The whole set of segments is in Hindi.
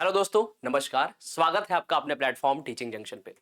हेलो दोस्तों, नमस्कार। स्वागत है आपका अपने प्लेटफॉर्म टीचिंग जंक्शन पे।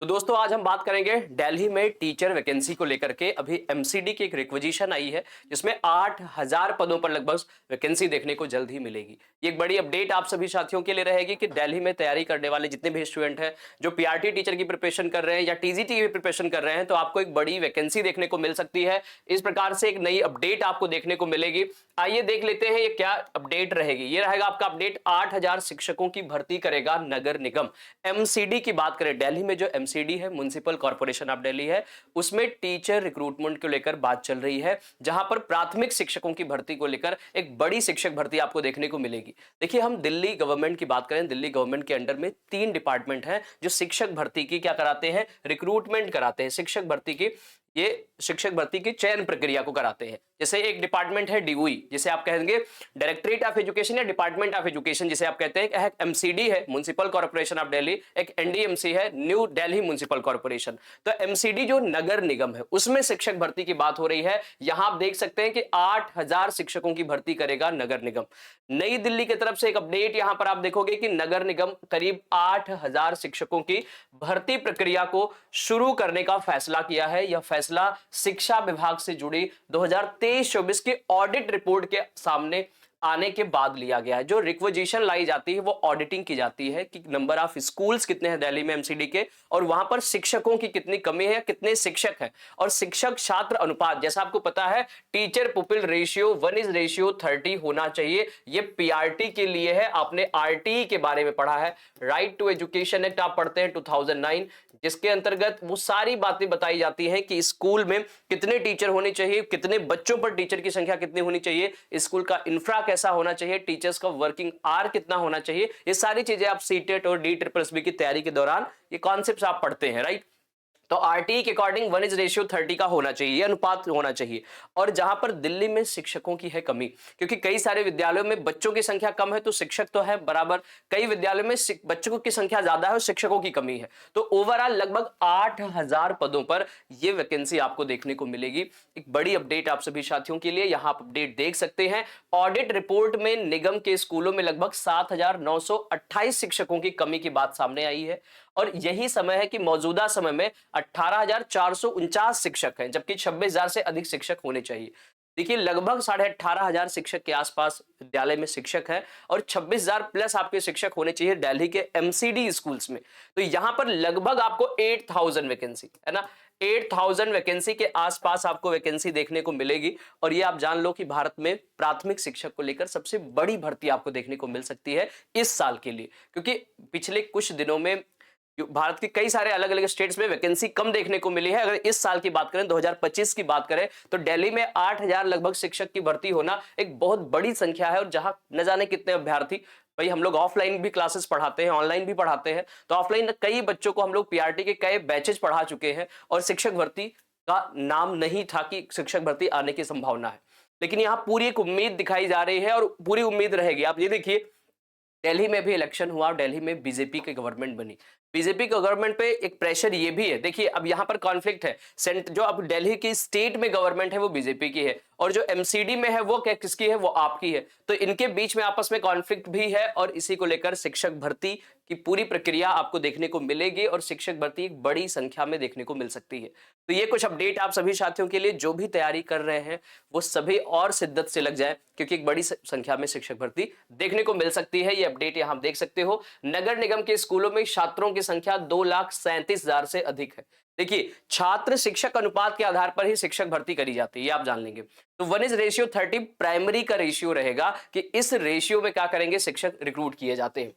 तो दोस्तों आज हम बात करेंगे दिल्ली में टीचर वैकेंसी को लेकर के। अभी एमसीडी की एक रिक्वेजिशन आई है जिसमें 8000 पदों पर लगभग वैकेंसी देखने को जल्द ही मिलेगी। ये एक बड़ी अपडेट आप सभी साथियों के लिए रहेगी कि दिल्ली में तैयारी करने वाले जितने भी स्टूडेंट हैं, जो पीआरटी टीचर की प्रिपरेशन कर रहे हैं या टीजीटी की प्रिपरेशन कर रहे हैं, तो आपको एक बड़ी वैकेंसी देखने को मिल सकती है। इस प्रकार से एक नई अपडेट आपको देखने को मिलेगी। आइए देख लेते हैं ये क्या अपडेट रहेगी। ये रहेगा आपका अपडेट, 8000 शिक्षकों की भर्ती करेगा नगर निगम। एमसीडी की बात करें, दिल्ली में जो एमसीडी है, म्युनिसिपल कॉर्पोरेशन ऑफ दिल्ली है, उसमें टीचर रिक्रूटमेंट को लेकर बात चल रही है, जहां पर प्राथमिक शिक्षकों की भर्ती को लेकर एक बड़ी शिक्षक भर्ती आपको देखने को मिलेगी। देखिए, हम दिल्ली गवर्नमेंट की बात करें, दिल्ली गवर्नमेंट के अंडर में 3 डिपार्टमेंट हैं जो शिक्षक भर्ती की क्या कराते हैं, रिक्रूटमेंट कराते हैं। शिक्षक भर्ती की ये शिक्षक भर्ती की चयन प्रक्रिया को कराते हैं। जैसे एक डिपार्टमेंट है डीयूई, जिसे आप कहेंगे डायरेक्टरेट ऑफ एजुकेशन या डिपार्टमेंट ऑफ एजुकेशन जिसे आप कहते हैं। एक एमसीडी है, म्युनिसिपल कॉर्पोरेशन ऑफ दिल्ली। एक एनडीएमसी है, न्यू दिल्ली म्युनिसिपल कॉर्पोरेशन। तो एमसीडी जो नगर निगम है, उसमें शिक्षक भर्ती की बात हो रही है। यहां आप देख सकते हैं कि 8000 शिक्षकों की भर्ती करेगा नगर निगम। नई दिल्ली की तरफ से एक अपडेट यहां पर आप देखोगे कि नगर निगम करीब 8000 शिक्षकों की भर्ती प्रक्रिया को शुरू करने का फैसला किया है। यह फैसला शिक्षा विभाग से जुड़ी 2023-24 की ऑडिट रिपोर्ट के सामने आने के बाद लिया गया है। जो रिक्वेजिशन लाई जाती है वो ऑडिटिंग की जाती है कि नंबर ऑफ स्कूल्स कितने हैं दिल्ली में एमसीडी के, और वहां पर शिक्षकों की कितनी कमी है, कितने शिक्षक हैं, और शिक्षक छात्र अनुपात। जैसा आपको पता है, टीचर पुपिल रेशियो 1:30 होना चाहिए। ये पीआरटी के लिए है। आपने आरटीई के बारे में पढ़ा है, राइट टू एजुकेशन एक्ट आप पढ़ते हैं 2009, जिसके अंतर्गत वो सारी बातें बताई जाती हैं कि स्कूल में कितने टीचर होने चाहिए, कितने बच्चों पर टीचर की संख्या कितनी होनी चाहिए, स्कूल का इंफ्रा कैसा होना चाहिए, टीचर्स का वर्किंग आवर कितना होना चाहिए। ये सारी चीजें आप सीटेट और डी ट्रिपल एस बी की तैयारी के दौरान ये कॉन्सेप्ट्स आप पढ़ते हैं, राइट। तो आरटीई के अकॉर्डिंग 1:30 का होना चाहिए, ये अनुपात होना चाहिए। और जहां पर दिल्ली में शिक्षकों की है कमी, क्योंकि कई सारे विद्यालयों में बच्चों की संख्या कम है तो शिक्षक तो है बराबर, कई विद्यालयों में बच्चों की संख्या ज्यादा है और शिक्षकों की कमी है। तो ओवरऑल लगभग 8000 पदों पर यह वैकेंसी आपको देखने को मिलेगी। एक बड़ी अपडेट आप सभी साथियों के लिए, यहां आप अपडेट देख सकते हैं। ऑडिट रिपोर्ट में निगम के स्कूलों में लगभग 7928 शिक्षकों की कमी की बात सामने आई है, और यही समय है कि मौजूदा समय में 18,449 शिक्षक हैं, जबकि 26,000 से अधिक शिक्षक होने चाहिए। देखिए, लगभग 18,500 शिक्षक के आसपास विद्यालय में शिक्षक हैं, और 26,000 प्लस आपके शिक्षक होने चाहिए दिल्ली के एमसीडी स्कूल्स में। तो यहां पर लगभग आपको 8000 वैकेंसी है ना, 8000 वैकेंसी के आसपास आपको वैकेंसी देखने को मिलेगी। और ये आप जान लो कि भारत में प्राथमिक शिक्षक को लेकर सबसे बड़ी भर्ती आपको देखने को मिल सकती है इस साल के लिए, क्योंकि पिछले कुछ दिनों में भारत के कई सारे अलग अलग स्टेट्स में वैकेंसी कम देखने को मिली है। अगर इस साल की बात करें, 2025 की बात करें, तो दिल्ली में 8000 लगभग शिक्षक की भर्ती होना एक बहुत बड़ी संख्या है। और जहां न जाने कितने अभ्यर्थी, भाई हम लोग ऑफलाइन भी क्लासेस पढ़ाते हैं, ऑनलाइन भी पढ़ाते हैं, तो ऑफलाइन कई बच्चों को हम लोग पीआरटी के कई बैचेज पढ़ा चुके हैं, और शिक्षक भर्ती का नाम नहीं था कि शिक्षक भर्ती आने की संभावना है। लेकिन यहां पूरी एक उम्मीद दिखाई जा रही है, और पूरी उम्मीद रहेगी। आप ये देखिए, दिल्ली में भी इलेक्शन हुआ और दिल्ली में बीजेपी की गवर्नमेंट बनी। बीजेपी गवर्नमेंट पे एक प्रेशर ये भी है। देखिए, अब यहां पर कॉन्फ्लिक्ट है। जो अब दिल्ली की स्टेट में गवर्नमेंट है वो बीजेपी की है, और जो एमसीडी में है वो क्या किसकी है, वो आपकी है। तो इनके बीच में आपस में कॉन्फ्लिक्ट भी है, और इसी को लेकर शिक्षक भर्ती की पूरी प्रक्रिया आपको देखने को मिलेगी, और शिक्षक भर्ती एक बड़ी संख्या में देखने को मिल सकती है। तो ये कुछ अपडेट आप सभी साथियों के लिए, जो भी तैयारी कर रहे हैं वो सभी और शिद्दत से लग जाए, क्योंकि एक बड़ी संख्या में शिक्षक भर्ती देखने को मिल सकती है। ये अपडेट यहां देख सकते हो। नगर निगम के स्कूलों में छात्रों की संख्या 2,37,000 से अधिक है। देखिए, छात्र शिक्षक अनुपात के आधार पर ही शिक्षक भर्ती करी जाती है, ये आप जान लेंगे। तो 1:30 प्राइमरी का रेशियो रहेगा कि इस रेशियो में क्या करेंगे, शिक्षक रिक्रूट किए जाते हैं।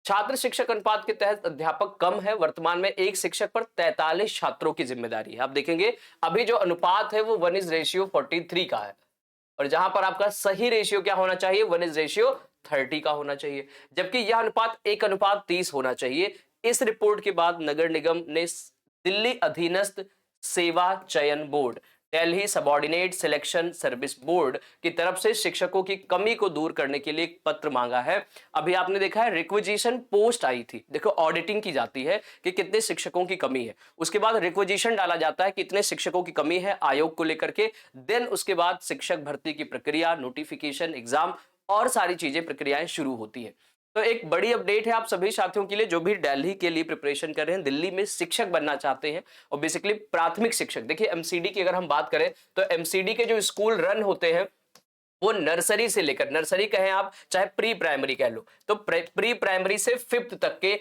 छात्र शिक्षक अनुपात के तहत अध्यापक कम है। वर्तमान में एक शिक्षक पर 43 छात्रों की जिम्मेदारी है। आप देखेंगे, अभी जो अनुपात है वो 1:43 का है, और जहां पर आपका सही रेशियो क्या होना चाहिए, 1:30 का होना चाहिए, जबकि यह अनुपात 1:30 होना चाहिए। इस रिपोर्ट के बाद नगर निगम ने दिल्ली अधीनस्थ सेवा चयन board, Delhi subordinate selection service board की तरफ से शिक्षकों की कमी को दूर करने के लिए एक पत्र मांगा है। अभी आपने देखा है, रिक्वेजिशन पोस्ट आई थी। देखो, ऑडिटिंग की जाती है कि कितने शिक्षकों की कमी है, उसके बाद रिक्वेजिशन डाला जाता है कितने शिक्षकों की कमी है आयोग को लेकर के, देन उसके बाद शिक्षक भर्ती की प्रक्रिया, नोटिफिकेशन, एग्जाम और सारी चीजें प्रक्रियाएं शुरू होती है। तो एक बड़ी अपडेट है आप सभी साथियों के लिए जो भी दिल्ली के लिए प्रिपरेशन कर रहे हैं, दिल्ली में शिक्षक बनना चाहते हैं और बेसिकली प्राथमिक शिक्षक। देखिए एमसीडी की अगर हम बात करें तो एमसीडी के जो स्कूल रन होते हैं वो नर्सरी से लेकर, नर्सरी कहें आप चाहे प्री प्राइमरी कह लो, तो प्री प्राइमरी से 5th तक के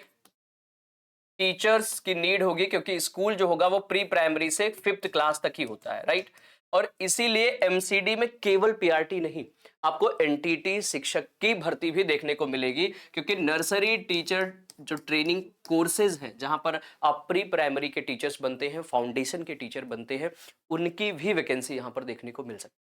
टीचर्स की नीड होगी, क्योंकि स्कूल जो होगा वो प्री प्राइमरी से 5th क्लास तक ही होता है, राइट। और इसीलिए एमसीडी में केवल पीआरटी नहीं, आपको एनटीटी शिक्षक की भर्ती भी देखने को मिलेगी, क्योंकि नर्सरी टीचर जो ट्रेनिंग कोर्सेज हैं जहां पर आप प्री प्राइमरी के टीचर्स बनते हैं, फाउंडेशन के टीचर बनते हैं, उनकी भी वैकेंसी यहां पर देखने को मिल सकती है।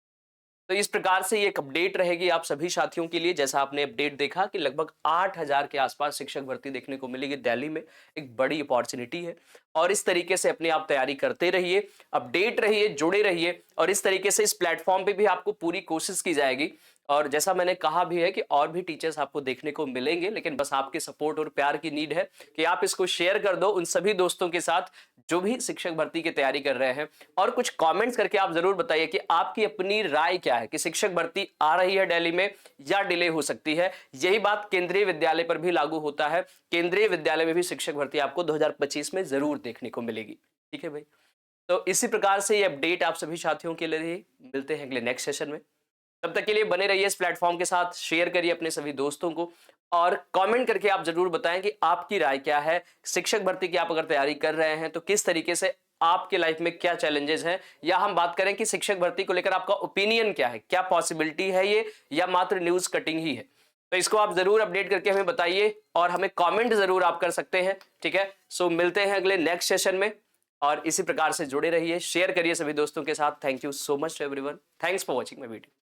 तो इस प्रकार से ये एक अपडेट रहेगी आप सभी साथियों के लिए। जैसा आपने अपडेट देखा कि लगभग 8000 के आसपास शिक्षक भर्ती देखने को मिलेगी दिल्ली में, एक बड़ी अपॉर्चुनिटी है। और इस तरीके से अपने आप तैयारी करते रहिए, अपडेट रहिए, जुड़े रहिए, और इस तरीके से इस प्लेटफॉर्म पे भी आपको पूरी कोशिश की जाएगी। और जैसा मैंने कहा भी है कि और भी टीचर्स आपको देखने को मिलेंगे, लेकिन बस आपके सपोर्ट और प्यार की नीड है कि आप इसको शेयर कर दो उन सभी दोस्तों के साथ जो भी शिक्षक भर्ती की तैयारी कर रहे हैं। और कुछ कमेंट्स करके आप जरूर बताइए कि आपकी अपनी राय क्या है कि शिक्षक भर्ती आ रही है दिल्ली में या डिले हो सकती है। यही बात केंद्रीय विद्यालय पर भी लागू होता है, केंद्रीय विद्यालय में भी शिक्षक भर्ती आपको 2025 में जरूर देखने को मिलेगी। ठीक है भाई, तो इसी प्रकार से ये अपडेट आप सभी साथियों के लिए। मिलते हैं अगले नेक्स्ट सेशन में, तब तक के लिए बने रहिए इस प्लेटफॉर्म के साथ, शेयर करिए अपने सभी दोस्तों को, और कमेंट करके आप जरूर बताएं कि आपकी राय क्या है। शिक्षक भर्ती की आप अगर तैयारी कर रहे हैं तो किस तरीके से आपके लाइफ में क्या चैलेंजेस हैं, या हम बात करें कि शिक्षक भर्ती को लेकर आपका ओपिनियन क्या है, क्या पॉसिबिलिटी है ये या मात्र न्यूज कटिंग ही है। तो इसको आप जरूर अपडेट करके हमें बताइए और हमें कमेंट जरूर आप कर सकते हैं। ठीक है, सो मिलते हैं अगले नेक्स्ट सेशन में, और इसी प्रकार से जुड़े रहिए, शेयर करिए सभी दोस्तों के साथ। Thank you so much everyone, thanks for watching my video.